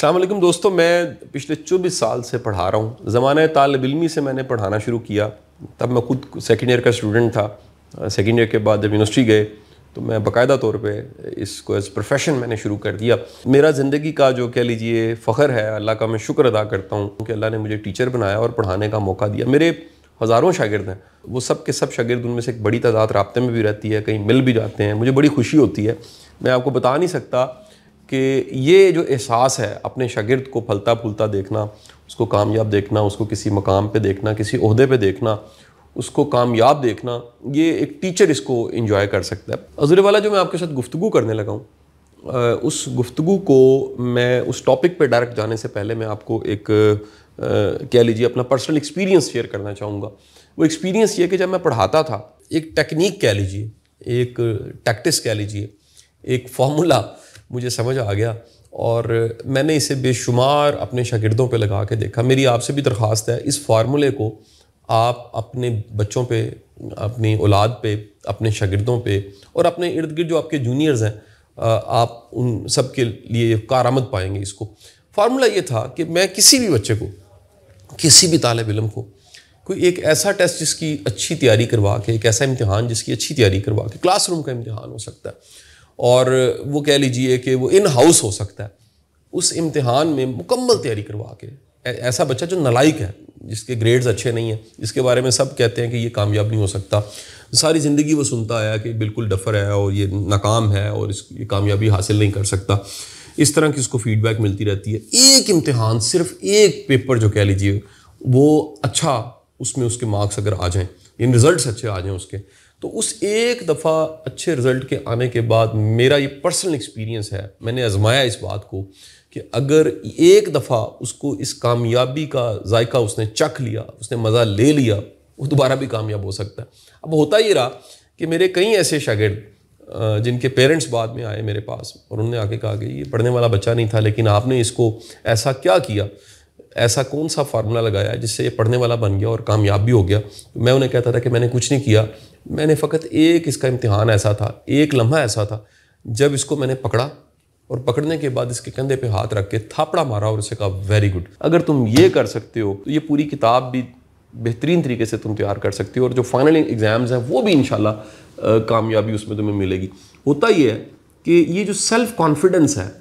अस्सलाम वालेकुम दोस्तों, मैं पिछले 24 साल से पढ़ा रहा हूँ। ज़माने तालिब इल्मी से मैंने पढ़ाना शुरू किया। तब मैं खुद सेकेंड ईयर का स्टूडेंट था। सेकेंड ईयर के बाद जब यूनिवर्सिटी गए तो मैं बाकायदा तौर पे इसको एज प्रोफेशन मैंने शुरू कर दिया। मेरा ज़िंदगी का जो कह लीजिए फ़ख्र है, अल्लाह का मैं शुक्र अदा करता हूँ कि अल्लाह ने मुझे टीचर बनाया और पढ़ाने का मौका दिया। मेरे हज़ारों शागिर्द हैं, वो सब के सब शागिर्द, उनमें से एक बड़ी तादाद राब्ते में भी रहती है, कहीं मिल भी जाते हैं। मुझे बड़ी खुशी होती है। मैं आपको बता नहीं सकता कि ये जो एहसास है अपने शागिर्द को फलता फूलता देखना, उसको कामयाब देखना, उसको किसी मकाम पे देखना, किसी ओहदे पे देखना, उसको कामयाब देखना, ये एक टीचर इसको एंजॉय कर सकता है। अज़ुर वाला जो मैं आपके साथ गुफ्तगू करने लगा हूँ, उस गुफ्तगू को मैं उस टॉपिक पे डायरेक्ट जाने से पहले मैं आपको एक कह लीजिए अपना पर्सनल एक्सपीरियंस शेयर करना चाहूँगा। वो एक्सपीरियंस ये कि जब मैं पढ़ाता था, एक टेक्निक कह लीजिए, एक टैक्टिस कह लीजिए, एक फार्मूला मुझे समझ आ गया और मैंने इसे बेशुमार अपने शागिर्दों पे लगा के देखा। मेरी आपसे भी दरख्वास्त है, इस फार्मूले को आप अपने बच्चों पे, अपनी औलाद पे, अपने शागिर्दों पे और अपने इर्द गिर्द जो आपके जूनियर्स हैं, आप उन सब के लिए कारआमद पाएंगे। इसको फार्मूला ये था कि मैं किसी भी बच्चे को, किसी भी तालिब इल्म को कोई एक ऐसा टेस्ट जिसकी अच्छी तैयारी करवा के, एक ऐसा इम्तिहान जिसकी अच्छी तैयारी करवा के, क्लासरूम का इम्तिहान हो सकता है और वो कह लीजिए कि वो इन हाउस हो सकता है, उस इम्तिहान में मुकम्मल तैयारी करवा के, ऐसा बच्चा जो नालायक है, जिसके ग्रेड्स अच्छे नहीं हैं, जिसके बारे में सब कहते हैं कि ये कामयाब नहीं हो सकता, सारी ज़िंदगी वो सुनता आया कि बिल्कुल डफर है और ये नाकाम है और ये कामयाबी हासिल नहीं कर सकता, इस तरह की उसको फीडबैक मिलती रहती है। एक इम्तिहान, सिर्फ एक पेपर जो कह लीजिए वो अच्छा, उसमें उसके मार्क्स अगर आ जाएँ, इन रिज़ल्ट अच्छे आ जाएँ उसके, तो उस एक दफ़ा अच्छे रिज़ल्ट के आने के बाद मेरा ये पर्सनल एक्सपीरियंस है, मैंने आजमाया इस बात को कि अगर एक दफ़ा उसको इस कामयाबी का जायका उसने चख लिया, उसने मज़ा ले लिया, वो दोबारा भी कामयाब हो सकता है। अब होता ये रहा कि मेरे कई ऐसे शागिर्द जिनके पेरेंट्स बाद में आए मेरे पास और उन्होंने आके कहा कि ये पढ़ने वाला बच्चा नहीं था, लेकिन आपने इसको ऐसा क्या किया, ऐसा कौन सा फार्मूला लगाया जिससे ये पढ़ने वाला बन गया और कामयाब भी हो गया। तो मैं उन्हें कहता था कि मैंने कुछ नहीं किया, मैंने फ़कत एक इसका इम्तिहान ऐसा था, एक लम्हा ऐसा था जब इसको मैंने पकड़ा और पकड़ने के बाद इसके कंधे पे हाथ रख के थापड़ा मारा और उसे कहा वेरी गुड। अगर तुम ये कर सकते हो तो ये पूरी किताब भी बेहतरीन तरीके से तुम तैयार कर सकते हो और जो फाइनल एग्ज़ाम्स हैं वो भी इंशाल्लाह कामयाबी उसमें तुम्हें मिलेगी। होता ये है कि ये जो सेल्फ़ कॉन्फिडेंस है,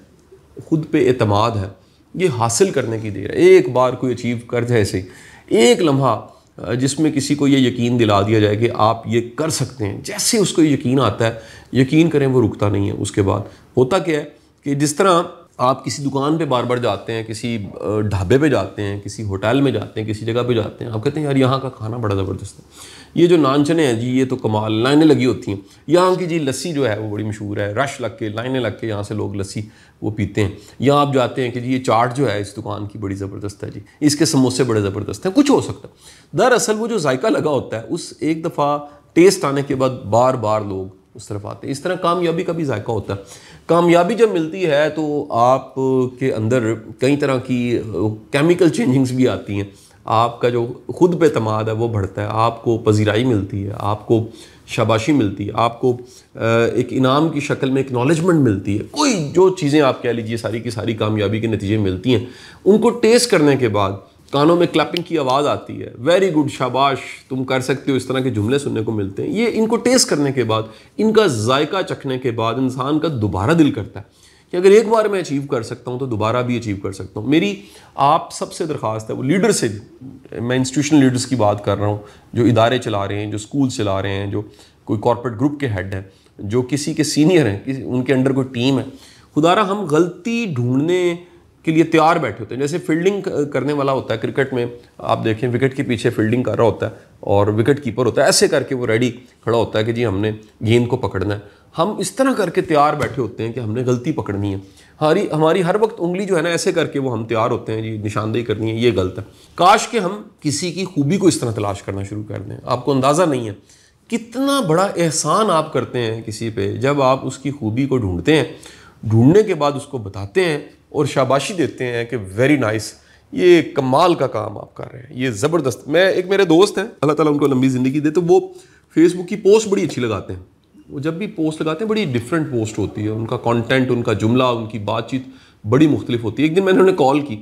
खुद पे एतमाद है, ये हासिल करने की देर है। एक बार कोई अचीव कर जाए, ऐसे एक लम्हा जिसमें किसी को ये यकीन दिला दिया जाए कि आप ये कर सकते हैं, जैसे उसको यकीन आता है, यकीन करें वो रुकता नहीं है। उसके बाद होता क्या है कि जिस तरह आप किसी दुकान पे बार बार जाते हैं, किसी ढाबे पे जाते हैं, किसी होटल में जाते हैं, किसी जगह पे जाते हैं, आप कहते हैं यार यहाँ का खाना बड़ा ज़बरदस्त है, ये जो नान चने हैं जी ये तो कमाल, लाइनें लगी होती हैं, यहाँ की जी लस्सी जो है वो बड़ी मशहूर है, रश लग के, लाइनें लग के यहाँ से लोग लस्सी वो पीते हैं। यहाँ आप जाते हैं कि जी ये चाट जो है इस दुकान की बड़ी ज़बरदस्त है जी, इसके समोसे बड़े ज़बरदस्त हैं, कुछ हो सकता है। दरअसल वो जो जायका लगा होता है, उस एक दफ़ा टेस्ट आने के बाद बार बार लोग उस तरफ आते हैं। इस तरह कामयाबी का भी जायका होता है। कामयाबी जब मिलती है तो आप के अंदर कई तरह की केमिकल चेंजिंग्स भी आती हैं, आपका जो खुद पे एतमाद है वो बढ़ता है, आपको पजीराई मिलती है, आपको शाबाशी मिलती है, आपको एक इनाम की शक्ल में एक्नॉलेजमेंट मिलती है। कोई जो चीज़ें आप कह लीजिए सारी की सारी कामयाबी के नतीजे मिलती हैं, उनको टेस्ट करने के बाद कानों में क्लैपिंग की आवाज़ आती है, वेरी गुड, शाबाश, तुम कर सकते हो, इस तरह के जुमले सुनने को मिलते हैं। ये इनको टेस्ट करने के बाद, इनका जायका चखने के बाद इंसान का दोबारा दिल करता है कि अगर एक बार मैं अचीव कर सकता हूँ तो दोबारा भी अचीव कर सकता हूँ। मेरी आप सबसे दरख्वास्त है, वो लीडर से, मैं इंस्टीट्यूशनल लीडर्स की बात कर रहा हूँ, जो इदारे चला रहे हैं, जो स्कूल चला रहे हैं, जो कोई कॉर्पोरेट ग्रुप के हेड हैं, जो किसी के सीनियर हैं, उनके अंडर कोई टीम है, खुदारा हम गलती ढूंढने के लिए तैयार बैठे होते हैं। जैसे फील्डिंग करने वाला होता है क्रिकेट में, आप देखें विकेट के पीछे फील्डिंग कर रहा होता है और विकेट कीपर होता है, ऐसे करके वो रेडी खड़ा होता है कि जी हमने गेंद को पकड़ना है। हम इस तरह करके तैयार बैठे होते हैं कि हमने गलती पकड़नी है। हमारी हर वक्त उंगली जो है ना ऐसे करके वो हम तैयार होते हैं जी निशानदेही करनी है, ये गलत है। काश कि हम किसी की खूबी को इस तरह तलाश करना शुरू कर दें। आपको अंदाज़ा नहीं है कितना बड़ा एहसान आप करते हैं किसी पे जब आप उसकी खूबी को ढूंढते हैं, ढूंढने के बाद उसको बताते हैं और शाबाशी देते हैं कि वेरी नाइस, ये कमाल का काम आप कर रहे हैं, ये ज़बरदस्त। एक मेरे दोस्त हैं, अल्लाह ताला उनको लंबी ज़िंदगी दे, तो वो फेसबुक की पोस्ट बड़ी अच्छी लगाते हैं। वो जब भी पोस्ट लगाते हैं बड़ी डिफरेंट पोस्ट होती है, उनका कंटेंट, उनका जुमला, उनकी बातचीत बड़ी मुख्तलिफ होती है। एक दिन मैंने उन्हें कॉल की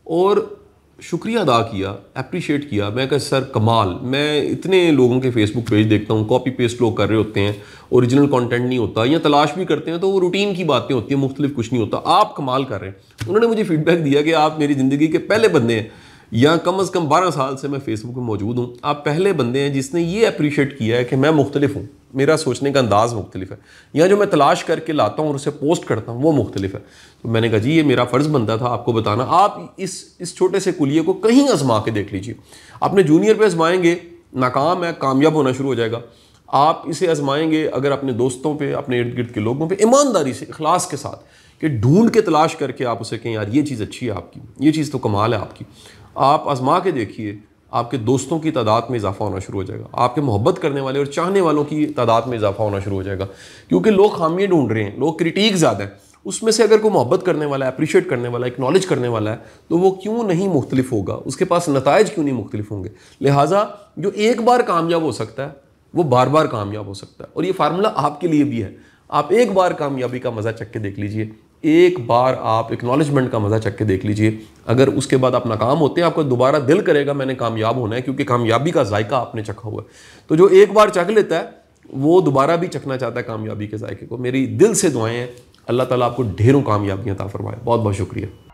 और शुक्रिया अदा किया, अप्रिशिएट किया। मैं कहा सर कमाल, मैं इतने लोगों के फेसबुक पेज देखता हूँ, कॉपी पेस्ट लोग कर रहे होते हैं, ओरिजिनल कंटेंट नहीं होता, या तलाश भी करते हैं तो वो रूटीन की बातें होती हैं, मुख्तलिफ कुछ नहीं होता, आप कमाल कर रहे हैं। उन्होंने मुझे फीडबैक दिया कि आप मेरी ज़िंदगी के पहले बंदे हैं, या कम से कम 12 साल से मैं फेसबुक में मौजूद हूँ, आप पहले बंदे हैं जिसने ये अप्रिशिएट किया है कि मैं मुख्तलिफ हूँ, मेरा सोचने का अंदाज़ मुख्तलिफ है, या जो मैं तलाश करके लाता हूँ और उसे पोस्ट करता हूँ वो मुख्तलिफ है। तो मैंने कहा जी ये मेरा फ़र्ज़ बनता था आपको बताना। आप इस छोटे से कुलिये को कहीं आजमा के देख लीजिए। अपने जूनियर पे आजमाएंगे, नाकाम है, कामयाब होना शुरू हो जाएगा। आप इसे आजमाएंगे अगर अपने दोस्तों पे, अपने इर्द गिर्द के लोगों पे ईमानदारी से, इखलास के साथ, कि ढूंढ के तलाश करके आप उसे कहें यार ये चीज़ अच्छी है आपकी, ये चीज़ तो कमाल है आपकी, आप आजमा के देखिए, आपके दोस्तों की तादाद में इजाफा होना शुरू हो जाएगा, आपके मोहब्बत करने वाले और चाहने वालों की तादाद में इजाफा होना शुरू हो जाएगा। क्योंकि लोग खामियाँ ढूंढ रहे हैं, लोग क्रिटिक ज़्यादा है, उसमें से अगर कोई मोहब्बत करने वाला है, अप्रिशिएट करने वाला है, एक्नॉलेज करने वाला है, तो वो क्यों नहीं मुख्तलिफ होगा, उसके पास नताइज क्यों नहीं मुख्तलिफ होंगे। लिहाजा जो एक बार कामयाब हो सकता है वो बार बार कामयाब हो सकता है, और ये फार्मूला आपके लिए भी है। आप एक बार कामयाबी का मज़ा चख के देख लीजिए, एक बार आप एक्नॉलेजमेंट का मज़ा चख के देख लीजिए। अगर उसके बाद आप नाकाम होते हैं, आपको दोबारा दिल करेगा मैंने कामयाब होना है, क्योंकि कामयाबी का जायका आपने चखा हुआ है। तो जो एक बार चख लेता है वो दोबारा भी चखना चाहता है कामयाबी के जायके को। मेरी दिल से दुआएं हैं, अल्लाह ताला आपको ढेरों कामयाबियां अता फरमाए। बहुत बहुत शुक्रिया।